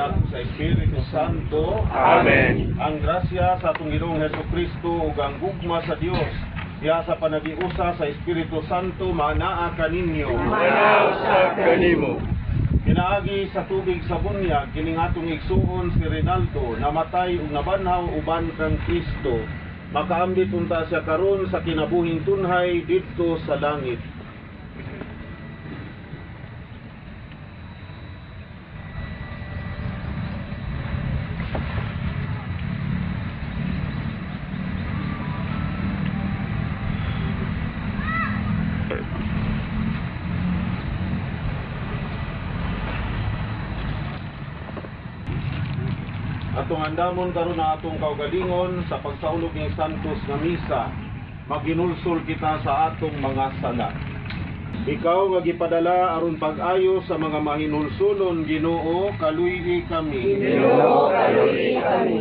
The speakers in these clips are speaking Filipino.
Anak, sa Espiritu Santo. Amen. Ang grasya sa atong Ginoong Hesukristo ug ang gugma sa Dios diha sa panagiusa sa Espiritu Santo manaa kaninyo. Manaw sa kanimo. Pinaagi sa tubig sa bunyag kining atong igsuon si Rinaldo namatay ug nabanhaw uban kang Kristo. Makaambit unta siya karon sa kinabuhing tunhay didto sa langit. Atong andamon karon na atong kaugalingon sa pagsaulog ng Santos nga misa, maginulsol kita sa atong mga sala. Ikaw nga gipadala aron pag-ayo sa mga mahinulsulon, Ginoo, kaluy kami. Ginoo, kaluy kami.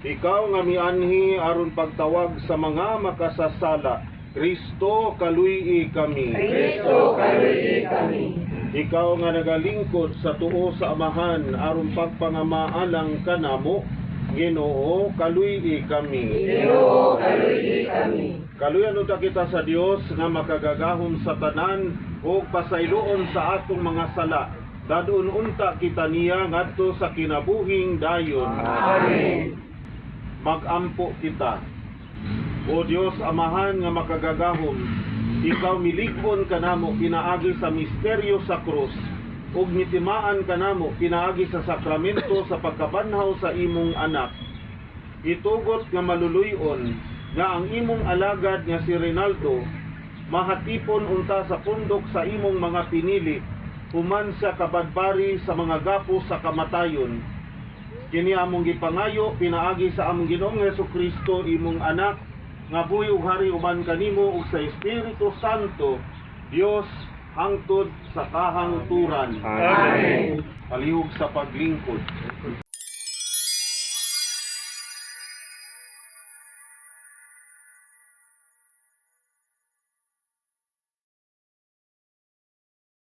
Ikaw nga mianhi aron pagtawag sa mga makasasala, Kristo, kaluy kami. Kristo, kaluy kami. Ikaw nga nagalingkod sa tuo sa Amahan aron pagpangamaalang kanamo, Ginoo, kaluy kami. Ginoo, kaluy kami. Kaluyan unta kita sa Dios nga makagagahom sa tanan ug pasayloon sa atong mga sala. Dadun unta kita niya ngadto sa kinabuhing dayon. Amen. Magampo kita. O Dios Amahan nga makagagahom, ikaw milig-on kanamo pinaagi sa misteryo sa krus ug mitimaan kanamo pinaagi sa sakramento sa pagkabanhaw sa imong anak. Itugot nga maluluy-on nga ang imong alagad nga si Rinaldo mahatipon unta sa pundok sa imong mga pinili human sa kabadbari sa mga gapo sa kamatayon. Kini among gipangayo pinaagi sa among Ginoong Hesukristo imong anak nga buhi ug hari uban kanimo ug sa Espiritu Santo, Dios hangtod sa kahangturan. Amen. Palihog sa paglingkod.